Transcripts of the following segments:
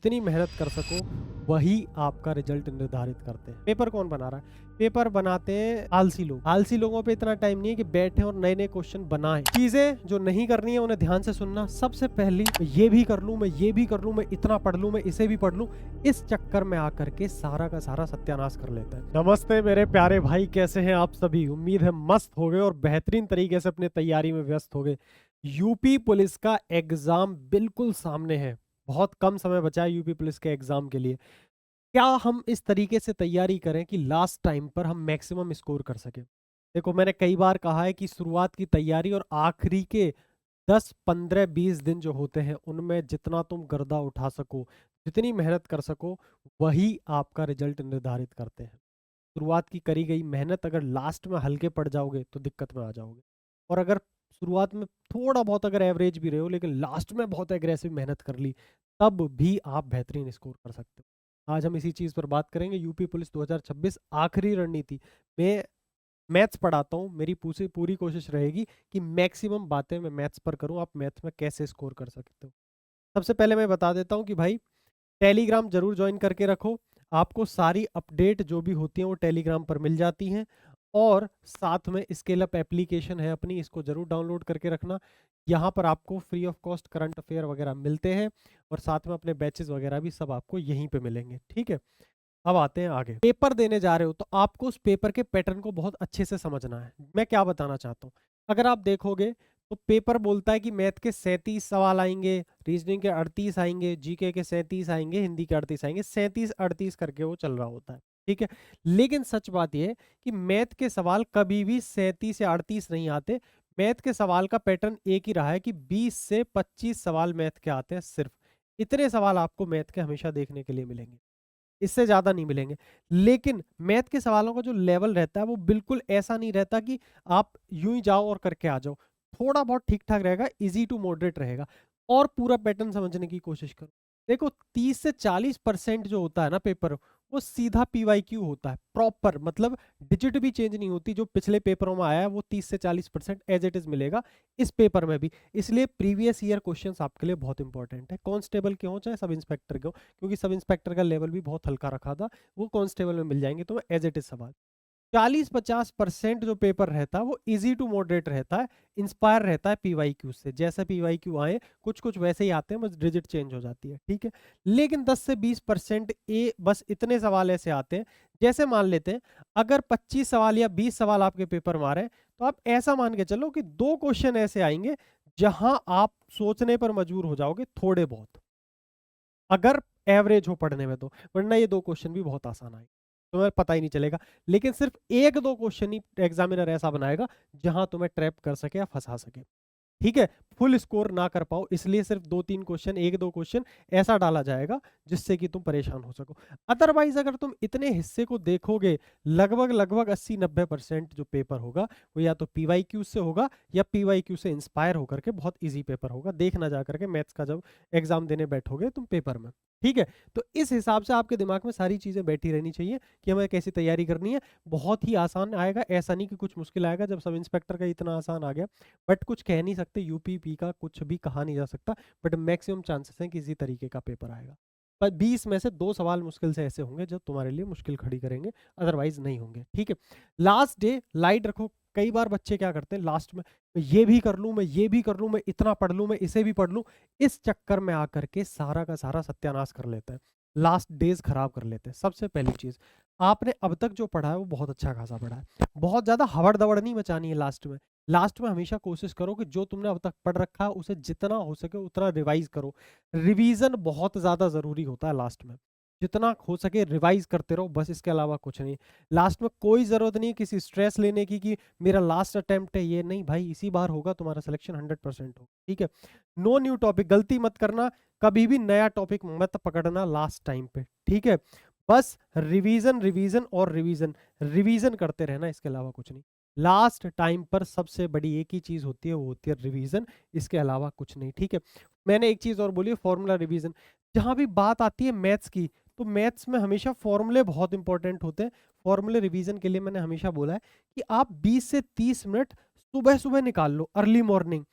जितनी मेहनत कर सको वही आपका रिजल्ट निर्धारित करते हैं। पेपर कौन बना रहा है? पेपर बनाते हैं आलसी लोग। आलसी लोगों पे इतना टाइम नहीं है कि बैठे और नए नए क्वेश्चन बनाएं। चीजें जो नहीं करनी है उन्हें ध्यान से सुनना। सबसे पहली, मैं ये भी कर लूं, मैं ये भी कर लूं, मैं इतना पढ़ लूं, मैं इसे भी पढ़ लूं, इस चक्कर में आकर के सारा का सारा सत्यानाश कर लेता है। नमस्ते मेरे प्यारे भाई, कैसे हैं आप सभी? उम्मीद है मस्त हो गए और बेहतरीन तरीके से अपने तैयारी में व्यस्त हो गए। यूपी पुलिस का एग्जाम बिल्कुल सामने है। बहुत कम समय बचा है यूपी पुलिस के एग्जाम के लिए। क्या हम इस तरीके से तैयारी करें कि लास्ट टाइम पर हम मैक्सिमम स्कोर कर सकें? देखो, मैंने कई बार कहा है कि शुरुआत की तैयारी और आखिरी के 10 15 20 दिन जो होते हैं उनमें जितना तुम गर्दा उठा सको, जितनी मेहनत कर सको, वही आपका रिजल्ट निर्धारित करते हैं। शुरुआत की करी गई मेहनत अगर लास्ट में हल्के पड़ जाओगे तो दिक्कत में आ जाओगे। और अगर शुरुआत में थोड़ा बहुत अगर एवरेज भी रहे हो लेकिन लास्ट में बहुत एग्रेसिव मेहनत कर ली, तब भी आप बेहतरीन स्कोर कर सकते हो। आज हम इसी चीज़ पर बात करेंगे। यूपी पुलिस 2026 आखिरी रणनीति में मैथ्स पढ़ाता हूँ। मेरी पूरी पूरी कोशिश रहेगी कि मैक्सिमम बातें मैं मैथ्स पर करूँ। आप मैथ्स में कैसे स्कोर कर सकते हो? सबसे पहले मैं बता देता हूँ कि भाई, टेलीग्राम जरूर ज्वाइन करके रखो। आपको सारी अपडेट जो भी होती हैं वो टेलीग्राम पर मिल जाती हैं। और साथ में स्केल अप एप्लीकेशन है अपनी, इसको जरूर डाउनलोड करके रखना। यहाँ पर आपको free of cost current affair वगैरह मिलते हैं और साथ में अपने बैचेस वगैरह भी सब आपको यहीं पे मिलेंगे। ठीक है, अब आते हैं आगे। पेपर देने जा रहे हो तो आपको उस पेपर के पैटर्न को बहुत अच्छे से समझना है। मैं क्या बताना चाहता हूँ, अगर आप देखोगे तो पेपर बोलता है कि मैथ के 37 सवाल आएंगे, रीजनिंग के 38 आएंगे, जीके के 37 आएंगे, हिंदी के 38 आएंगे, 37 38 करके वो चल रहा होता है। ठीक है, लेकिन सच बात यह है कि मैथ के सवाल कभी भी 37 या 38 नहीं आते। मैथ के सवाल का पैटर्न एक ही रहा है कि 20 से 25 सवाल मैथ के आते हैं। सिर्फ इतने सवाल आपको मैथ के हमेशा देखने के लिए मिलेंगे, इससे ज्यादा नहीं मिलेंगे। लेकिन मैथ के सवालों का जो लेवल रहता है वो बिल्कुल ऐसा नहीं रहता कि आप यूं ही जाओ और करके आ जाओ। थोड़ा बहुत ठीक ठाक रहेगा, इजी टू मॉडरेट रहेगा। और पूरा पैटर्न समझने की कोशिश करो। देखो, 30 से 40% जो होता है ना पेपर, वो सीधा पीवाईक्यू होता है प्रॉपर। मतलब डिजिट भी चेंज नहीं होती। जो पिछले पेपरों में आया है वो 30 से 40% एज इट इज मिलेगा इस पेपर में भी। इसलिए प्रीवियस ईयर क्वेश्चंस आपके लिए बहुत इंपॉर्टेंट है, कांस्टेबल के हो चाहे सब इंस्पेक्टर के हो। क्योंकि सब इंस्पेक्टर का लेवल भी बहुत हल्का रखा था, वो कांस्टेबल में मिल जाएंगे तो एज इट इज सवाल। 40-50% जो पेपर रहता है वो इजी टू मॉडरेट रहता है, इंस्पायर रहता है पीवाईक्यू से। जैसे पीवाईक्यू आए कुछ कुछ वैसे ही आते हैं, बस डिजिट चेंज हो जाती है। ठीक है, लेकिन 10 से 20% ए बस इतने सवाल ऐसे आते हैं। जैसे मान लेते हैं अगर 25 सवाल या 20 सवाल आपके पेपर में आ रहे हैं, तो आप ऐसा मान के चलो कि 2 क्वेश्चन ऐसे आएंगे जहां आप सोचने पर मजबूर हो जाओगे थोड़े बहुत, अगर एवरेज हो पढ़ने में तो। वरना ये 2 क्वेश्चन भी बहुत आसान आए, तुम्हें पता ही नहीं चलेगा। लेकिन सिर्फ 1-2 क्वेश्चन ही एग्जामिनर ऐसा बनाएगा जहां तुम्हें ट्रैप कर सके या फंसा सके। ठीक है, फुल स्कोर ना कर पाओ इसलिए सिर्फ 2-3 क्वेश्चन, 1-2 क्वेश्चन ऐसा डाला जाएगा जिससे कि तुम परेशान हो सको। अदरवाइज अगर तुम इतने हिस्से को देखोगे, लगभग लगभग 80-90% जो पेपर होगा वो या तो पीवाईक्यू से होगा या पीवाईक्यू से इंस्पायर होकर के बहुत इजी पेपर होगा। देखना जा करके मैथ्स का जब एग्जाम देने बैठोगे तुम पेपर में। ठीक है, तो इस हिसाब से आपके दिमाग में सारी चीजें बैठी रहनी चाहिए कि हमें कैसी तैयारी करनी है। बहुत ही आसान आएगा, ऐसा नहीं कि कुछ मुश्किल आएगा। जब सब इंस्पेक्टर का इतना आसान आ गया, बट कुछ कह नहीं सकते, यूपीपी का कुछ भी कहा नहीं जा सकता। बट मैक्सिमम चांसेस हैं कि इसी तरीके का पेपर आएगा। पर 20 में से 2 सवाल मुश्किल से ऐसे होंगे जो तुम्हारे लिए मुश्किल खड़ी करेंगे, अदरवाइज नहीं होंगे। ठीक है, लास्ट डे लाइट रखो। कई बार बच्चे क्या करते हैं लास्ट में, मैं ये भी कर लूं, मैं ये भी कर लूं, मैं इतना पढ़ लूं, मैं इसे भी पढ़ लूं, इस चक्कर में आकर के सारा का सारा सत्यानाश कर लेते हैं, लास्ट डेज खराब कर लेते हैं। सबसे पहली चीज, आपने अब तक जो पढ़ा है वो बहुत अच्छा खासा पढ़ा है। बहुत ज्यादा हवड़ दवड़ नहीं मचानी है लास्ट में। लास्ट में हमेशा कोशिश करो कि जो तुमने अब तक पढ़ रखा है उसे जितना हो सके उतना रिवाइज करो। रिवीजन बहुत ज्यादा जरूरी होता है लास्ट में। जितना हो सके रिवाइज करते रहो, बस इसके अलावा कुछ नहीं। लास्ट में कोई जरूरत नहीं किसी स्ट्रेस लेने की कि मेरा लास्ट अटेम्प्ट है ये, नहीं भाई, इसी बार होगा तुम्हारा सिलेक्शन 100% हो। ठीक है, नो न्यू टॉपिक, गलती मत करना, कभी भी नया टॉपिक मत पकड़ना लास्ट टाइम पे। ठीक है, बस रिवीजन रिवीजन और रिवीजन, रिवीजन करते रहना, इसके अलावा कुछ नहीं। लास्ट टाइम पर सबसे बड़ी एक ही चीज होती है, वो होती है रिवीजन, इसके अलावा कुछ नहीं। ठीक है, मैंने एक चीज और बोली, फॉर्मूला रिवीजन। जहां भी बात आती है मैथ्स की, तो मैथ्स में हमेशा फॉर्मूले बहुत इंपॉर्टेंट होते हैं। फॉर्मूले रिवीजन के लिए मैंने हमेशा बोला है कि आप 20 से 30 मिनट सुबह सुबह निकाल लो, अर्ली मॉर्निंग।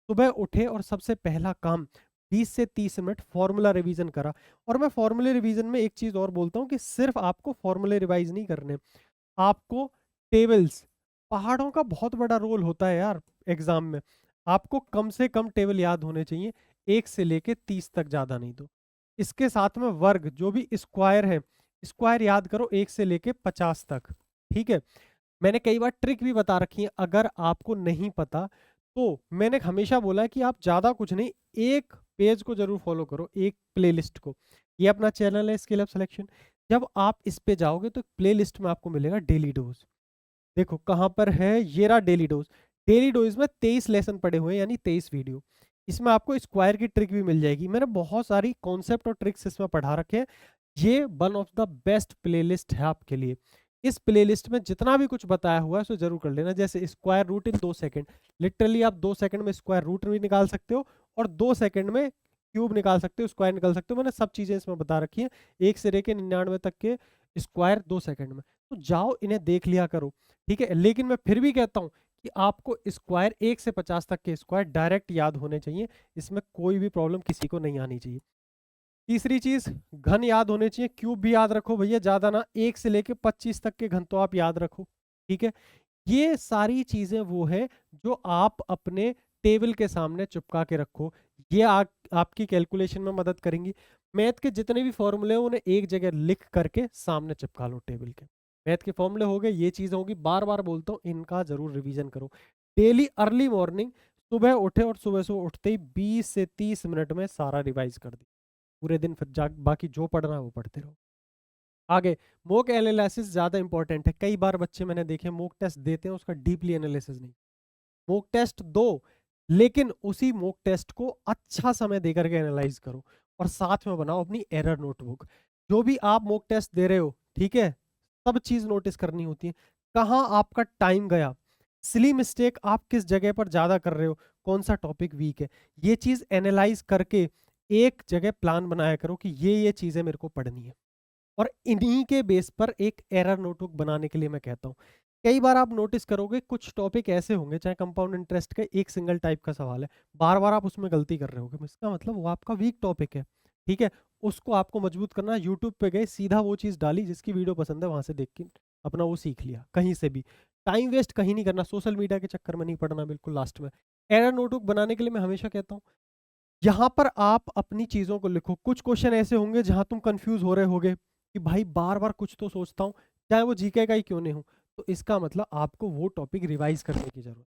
सुबह उठे और सबसे पहला काम 20 से 30 मिनट फॉर्मूला रिवीजन करा। और मैं फॉर्मूले रिवीजन में एक चीज़ और बोलता हूँ कि सिर्फ आपको फॉर्मूले रिवाइज नहीं करने, आपको टेबल्स, पहाड़ों का बहुत बड़ा रोल होता है यार एग्जाम में। आपको कम से कम टेबल याद होने चाहिए, 1 से लेके 30 तक, ज़्यादा नहीं तो। इसके साथ में वर्ग, जो भी स्क्वायर है, स्क्वायर याद करो 1 से लेके 50 तक, ठीक है। मैंने कई बार ट्रिक भी बता रखी है, अगर आपको नहीं पता तो मैंने हमेशा बोला है कि आप ज़्यादा कुछ नहीं, एक पेज को जरूर फॉलो करो, एक प्लेलिस्ट को। ये अपना चैनल है स्किल अप सिलेक्शन। जब आप इस पे जाओगे तो प्लेलिस्ट में आपको मिलेगा डेली डोज। देखो कहाँ पर है, ये रहा डेली डोज। डेली डोज में 23 लेसन पड़े हुए हैं, यानी 23 वीडियो। इसमें आपको स्क्वायर की ट्रिक भी मिल जाएगी। मैंने बहुत सारी कॉन्सेप्ट और ट्रिक्स इसमें पढ़ा रखे हैं। ये one of the best playlist है आपके लिए। इस प्लेलिस्ट में जितना भी कुछ बताया हुआ है उसे जरूर कर लेना। जैसे स्क्वायर रूट इन 2 सेकंड, लिटरली आप 2 सेकंड में स्क्वायर रूट भी निकाल सकते हो और 2 सेकंड में क्यूब निकाल सकते हो, स्क्वायर निकाल सकते हो। मैंने सब चीजें इसमें बता रखी हैं, 1 से लेकर 99 तक के स्क्वायर 2 सेकंड में। तो जाओ इन्हें देख लिया करो, ठीक है। लेकिन मैं फिर भी कहता हूँ कि आपको स्क्वायर 1 से 50 तक के स्क्वायर डायरेक्ट याद होने चाहिए, इसमें कोई भी प्रॉब्लम किसी को नहीं आनी चाहिए। तीसरी चीज, घन याद होने चाहिए, क्यूब भी याद रखो भैया, ज्यादा ना, 1 से लेके 25 तक के घन तो आप याद रखो, ठीक है। ये सारी चीजें वो है जो आप अपने टेबल के सामने चिपका के रखो। ये आपकी कैलकुलेशन में मदद करेंगी। मैथ के जितने भी फॉर्मूले हैं उन्हें एक जगह लिख करके सामने चिपका लो टेबल के। मैथ के फॉर्मूले हो गए, ये चीजें होगी, बार बार बोलता हूँ, इनका जरूर रिवीजन करो डेली। अर्ली मॉर्निंग सुबह उठे और सुबह सुबह उठते ही 20 से 30 मिनट में सारा रिवाइज कर दे। पूरे दिन फिर बाकी जो पढ़ना है वो पढ़ते रहो। आगे, मॉक एनालिसिस ज्यादा इंपॉर्टेंट है। कई बार बच्चे मैंने देखे मॉक टेस्ट देते हैं, उसका डीपली एनालिसिस नहीं। मॉक टेस्ट दो, लेकिन उसी मॉक टेस्ट को अच्छा समय देकर के एनालाइज करो और साथ में बनाओ अपनी एरर नोटबुक। जो भी आप मॉक टेस्ट दे रहे हो, ठीक है, सब चीज नोटिस करनी होती है। कहाँ आपका टाइम गया, सिली मिस्टेक आप किस जगह पर ज्यादा कर रहे हो, कौन सा टॉपिक वीक है, ये चीज एनालाइज करके एक जगह प्लान बनाया करो कि ये चीजें मेरे को पढ़नी है। और इन्हीं के बेस पर एक एरर नोटबुक बनाने के लिए मैं कहता हूँ, कई बार आप नोटिस करोगे कुछ टॉपिक ऐसे होंगे, चाहे कंपाउंड इंटरेस्ट का एक सिंगल टाइप का सवाल है, बार बार आप उसमें गलती कर रहे होगे, इसका मतलब वो आपका वीक टॉपिक है, ठीक है। उसको आपको मजबूत करना, यूट्यूब पे गए, सीधा वो चीज़ डाली जिसकी वीडियो पसंद है, वहां से देख के अपना वो सीख लिया। कहीं से भी टाइम वेस्ट कहीं नहीं करना, सोशल मीडिया के चक्कर में नहीं पड़ना। बिल्कुल लास्ट में एरर नोटबुक बनाने के लिए मैं हमेशा कहता हूँ, यहाँ पर आप अपनी चीजों को लिखो। कुछ क्वेश्चन ऐसे होंगे जहां तुम कंफ्यूज हो रहे होगे कि भाई बार बार कुछ तो सोचता हूँ, चाहे वो जीके का ही क्यों नहीं हो, तो इसका मतलब आपको वो टॉपिक रिवाइज करने की जरूरत।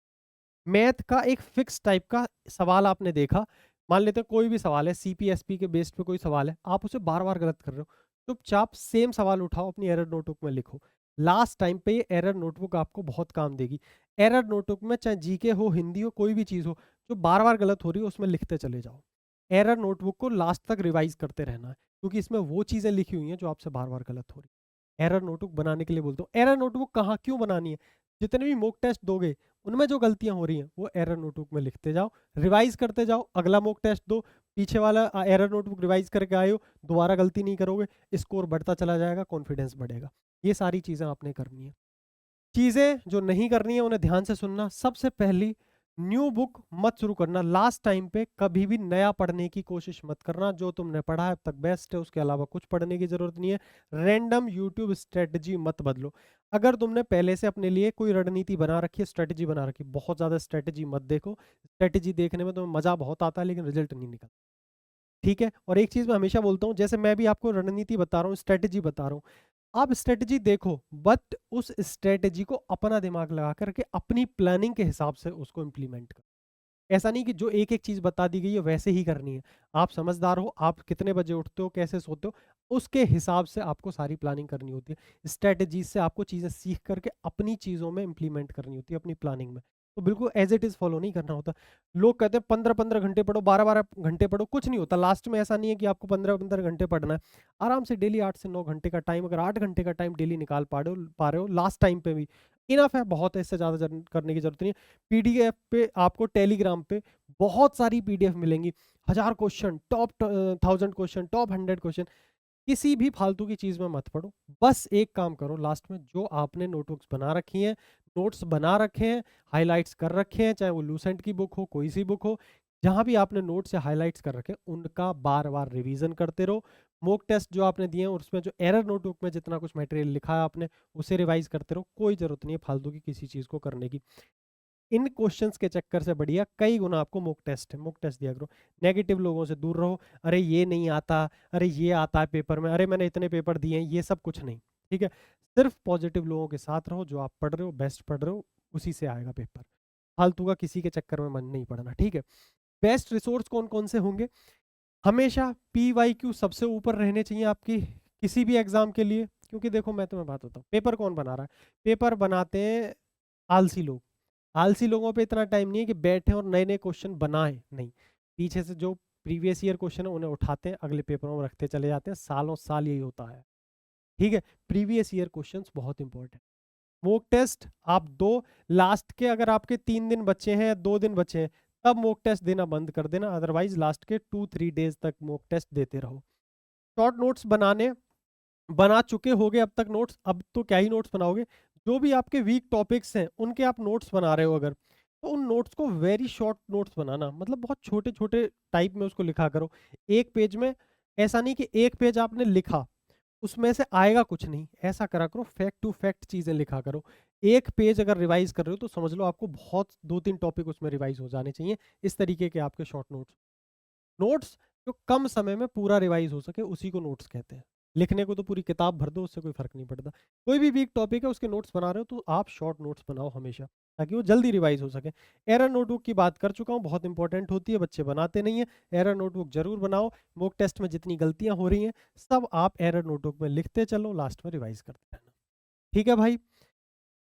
मैथ का एक फिक्स टाइप का सवाल आपने देखा, मान लेते हैं कोई भी सवाल है, सीपीएसपी के बेस्ड पे कोई सवाल है, आप उसे बार बार गलत कर रहे हो, चुपचाप सेम सवाल उठाओ, अपनी एरर नोटबुक में लिखो। लास्ट टाइम पे ये एरर नोटबुक आपको बहुत काम देगी। एरर नोटबुक में चाहे जीके हो, हिंदी हो, कोई भी चीज़ हो, जो बार बार गलत हो रही है उसमें लिखते चले जाओ। एरर नोटबुक को लास्ट तक रिवाइज करते रहना है, क्योंकि इसमें वो चीज़ें लिखी हुई हैं जो आपसे बार बार गलत हो रही है। एरर नोटबुक बनाने के लिए बोलता हूँ। एरर नोटबुक कहाँ क्यों बनानी है, जितने भी मॉक टेस्ट दोगे उनमें जो गलतियां हो रही हैं वो एरर नोटबुक में लिखते जाओ, रिवाइज करते जाओ। अगला मॉक टेस्ट दो, पीछे वाला एरर नोटबुक रिवाइज करके आए हो, दोबारा गलती नहीं करोगे, स्कोर बढ़ता चला जाएगा, कॉन्फिडेंस बढ़ेगा। ये सारी चीज़ें आपने करनी है। चीज़ें जो नहीं करनी है उन्हें ध्यान से सुनना। सबसे पहली, न्यू बुक मत शुरू करना। लास्ट टाइम पे कभी भी नया पढ़ने की कोशिश मत करना। जो तुमने पढ़ा है अब तक बेस्ट है, उसके अलावा कुछ पढ़ने की जरूरत नहीं है। रैंडम यूट्यूब स्ट्रेटजी मत बदलो। अगर तुमने पहले से अपने लिए कोई रणनीति बना रखी है, स्ट्रेटजी बना रखी है, बहुत ज़्यादा स्ट्रेटजी मत देखो। स्ट्रेटजी देखने में तुम्हें मज़ा बहुत आता है लेकिन रिजल्ट नहीं निकलता, ठीक है। और एक चीज़ मैं हमेशा बोलता हूँ, जैसे मैं भी आपको रणनीति बता रहा हूँ, स्ट्रेटजी बता रहा हूँ, आप स्ट्रेटजी देखो, बट उस स्ट्रेटजी को अपना दिमाग लगा करके अपनी प्लानिंग के हिसाब से उसको इम्प्लीमेंट करो। ऐसा नहीं कि जो एक एक चीज बता दी गई है वैसे ही करनी है। आप समझदार हो, आप कितने बजे उठते हो, कैसे सोते हो, उसके हिसाब से आपको सारी प्लानिंग करनी होती है। स्ट्रेटजी से आपको चीजें सीख करके अपनी चीजों में इंप्लीमेंट करनी होती है, अपनी प्लानिंग में। तो बिल्कुल एज इट इज फॉलो नहीं करना होता। लोग कहते हैं 15-15 घंटे पढ़ो, 12-12 घंटे पढ़ो, कुछ नहीं होता लास्ट में। ऐसा नहीं है कि आपको 15-15 घंटे पढ़ना है। आराम से डेली 8 से 9 घंटे का टाइम, अगर 8 घंटे का टाइम डेली निकाल पा रहे हो लास्ट टाइम पे भी इनफ है, बहुत है। इससे ज़्यादा करने की जरूरत नहीं है। पीडीएफ पे आपको टेलीग्राम पे बहुत सारी पीडीएफ मिलेंगी, 1000 question, top 1000 question, top 100 question. किसी भी फालतू की चीज में मत पढ़ो। बस एक काम करो, लास्ट में जो आपने नोटबुक्स बना रखी हैं, नोट्स बना रखे हैं, हाइलाइट्स कर रखे हैं, चाहे वो लूसेंट की बुक हो, कोई सी बुक हो, जहाँ भी आपने नोट्स या हाइलाइट्स कर रखे उनका बार बार रिवीजन करते रहो। मॉक टेस्ट जो आपने दिए हैं उसमें जो एरर नोटबुक में जितना कुछ मटेरियल लिखा है आपने उसे रिवाइज करते रहो। कोई जरूरत नहीं है फालतू की किसी चीज़ को करने की। इन क्वेश्चंस के चक्कर से बढ़िया कई गुना आपको मॉक टेस्ट है, मॉक टेस्ट दिया करो। नेगेटिव लोगों से दूर रहो। अरे ये नहीं आता, अरे ये आता है पेपर में, अरे मैंने इतने पेपर दिए हैं, ये सब कुछ नहीं। ठीक है, सिर्फ पॉजिटिव लोगों के साथ रहो। जो आप पढ़ रहे हो, बेस्ट पढ़ रहे हो, उसी से आएगा पेपर। फालतू का किसी के चक्कर में मन नहीं पड़ना। ठीक है, बेस्ट रिसोर्स कौन कौन से होंगे? हमेशा PYQ सबसे ऊपर रहने चाहिए आपकी किसी भी एग्जाम के लिए। क्योंकि देखो मैं तुम्हें बात बताऊँ, पेपर कौन बना रहा है? पेपर बनाते हैं आलसी लोग। आलसी लोगों पे इतना टाइम नहीं है कि बैठे और नए नए क्वेश्चन बनाए, नहीं। पीछे से जो प्रीवियस ईयर क्वेश्चन है उन्हें उठाते हैं, अगले पेपरों में रखते चले जाते हैं। सालों साल यही होता है। ठीक है, प्रीवियस ईयर क्वेश्चंस बहुत इंपॉर्टेंट। मॉक टेस्ट आप दो, लास्ट के अगर आपके 3 दिन बचे हैं या 2 दिन बचे हैं तब मॉक टेस्ट देना बंद कर देना। अदरवाइज लास्ट के 2-3 डेज तक मॉक टेस्ट देते रहो। शॉर्ट नोट्स बना चुके होगे अब तक नोट्स, अब तो क्या ही नोट्स बनाओगे। जो भी आपके वीक टॉपिक्स हैं उनके आप नोट्स बना रहे हो अगर, तो उन नोट्स को वेरी शॉर्ट नोट्स बनाना, मतलब बहुत छोटे छोटे टाइप में उसको लिखा करो। एक पेज में, ऐसा नहीं कि एक पेज आपने लिखा उसमें से आएगा कुछ नहीं, ऐसा करा करो। फैक्ट टू फैक्ट चीजें लिखा करो। एक पेज अगर रिवाइज कर रहे हो तो समझ लो आपको बहुत 2-3 टॉपिक उसमें रिवाइज हो जाने चाहिए। इस तरीके के आपके शॉर्ट नोट्स। नोट्स जो कम समय में पूरा रिवाइज हो सके उसी को नोट्स कहते हैं। लिखने को तो पूरी किताब भर दो, उससे कोई फर्क नहीं पड़ता। कोई भी वीक टॉपिक है उसके नोट्स बना रहे हो तो आप शॉर्ट नोट्स बनाओ हमेशा, ताकि वो जल्दी रिवाइज हो सके। एरर नोटबुक की बात कर चुका हूँ, बहुत इंपॉर्टेंट होती है, बच्चे बनाते नहीं है। एरर नोटबुक जरूर बनाओ। मॉक टेस्ट में जितनी गलतियां हो रही हैं सब आप एरर नोटबुक में लिखते चलो, लास्ट में रिवाइज करते रहना। ठीक है भाई,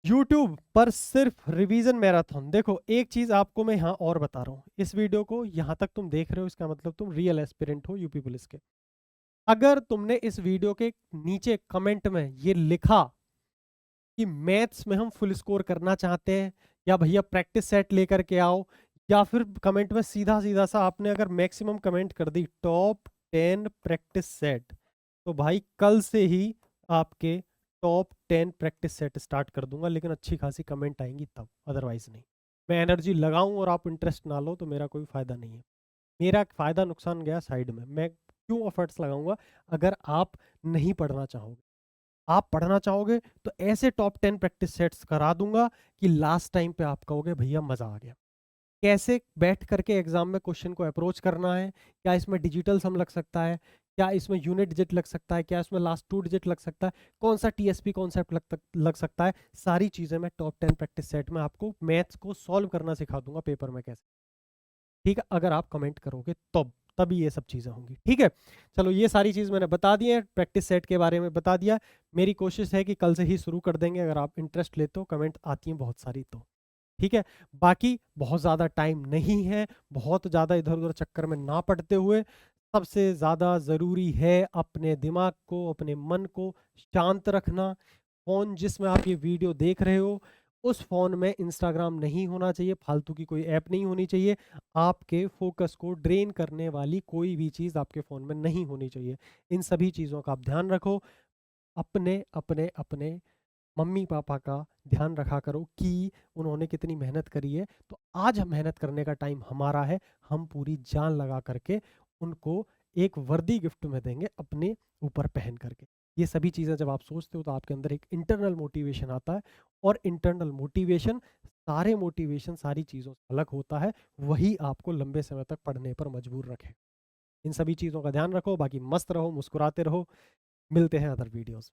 यूट्यूब पर सिर्फ रिवीजन मैराथन। देखो एक चीज आपको मैं यहाँ और बता रहा हूँ, इस वीडियो को यहाँ तक तुम देख रहे हो इसका मतलब तुम रियल एस्पिरेंट हो यूपी पुलिस के। अगर तुमने इस वीडियो के नीचे कमेंट में ये लिखा कि मैथ्स में हम फुल स्कोर करना चाहते हैं, या भैया प्रैक्टिस सेट लेकर के आओ, या फिर कमेंट में सीधा सीधा सा आपने अगर मैक्सिमम कमेंट कर दी टॉप 10 प्रैक्टिस सेट, तो भाई कल से ही आपके टॉप 10 प्रैक्टिस सेट स्टार्ट कर दूंगा। लेकिन अच्छी खासी कमेंट आएंगी तब, अदरवाइज नहीं। मैं एनर्जी लगाऊं और आप इंटरेस्ट ना लो तो मेरा कोई फायदा नहीं है। मेरा फायदा नुकसान गया साइड में। मैं क्यों एफर्ट्स लगाऊंगा अगर आप नहीं पढ़ना चाहोगे? आप पढ़ना चाहोगे तो ऐसे टॉप 10 प्रैक्टिस सेट्स करा दूंगा कि लास्ट टाइम पे आप कहोगे भैया मजा आ गया। कैसे बैठ करके एग्जाम में क्वेश्चन को अप्रोच करना है, क्या इसमें डिजिटल सम लग सकता है, क्या इसमें यूनिट डिजिट लग सकता है, क्या इसमें लास्ट 2 डिजिट लग सकता है, कौन सा TSP कॉन्सेप्ट लग सकता है, सारी चीजें मैं टॉप 10 प्रैक्टिस सेट में आपको मैथ्स को सॉल्व करना सिखा दूंगा पेपर में कैसे। ठीक है, अगर आप कमेंट करोगे तभी ये सब चीज़ें होंगी। ठीक है, चलो ये सारी चीज़ मैंने बता दी है, प्रैक्टिस सेट के बारे में बता दिया। मेरी कोशिश है कि कल से ही शुरू कर देंगे, अगर आप इंटरेस्ट लेते हो, कमेंट आती हैं बहुत सारी तो। ठीक है, बाकी बहुत ज़्यादा टाइम नहीं है, बहुत ज़्यादा इधर उधर चक्कर में ना पड़ते हुए सबसे ज़्यादा ज़रूरी है अपने दिमाग को, अपने मन को शांत रखना। फ़ोन जिसमें आप ये वीडियो देख रहे हो उस फ़ोन में इंस्टाग्राम नहीं होना चाहिए, फालतू की कोई ऐप नहीं होनी चाहिए। आपके फोकस को ड्रेन करने वाली कोई भी चीज़ आपके फ़ोन में नहीं होनी चाहिए। इन सभी चीज़ों का आप ध्यान रखो। अपने अपने अपने मम्मी पापा का ध्यान रखा करो कि उन्होंने कितनी मेहनत करी है, तो आज हम मेहनत करने का टाइम हमारा है। हम पूरी जान लगा करके उनको एक वर्दी गिफ्ट में देंगे अपने ऊपर पहन करके। ये सभी चीज़ें जब आप सोचते हो तो आपके अंदर एक इंटरनल मोटिवेशन आता है, और इंटरनल मोटिवेशन सारे मोटिवेशन सारी चीज़ों से अलग होता है। वही आपको लंबे समय तक पढ़ने पर मजबूर रखे। इन सभी चीज़ों का ध्यान रखो, बाकी मस्त रहो, मुस्कुराते रहो। मिलते हैं अदर वीडियोस।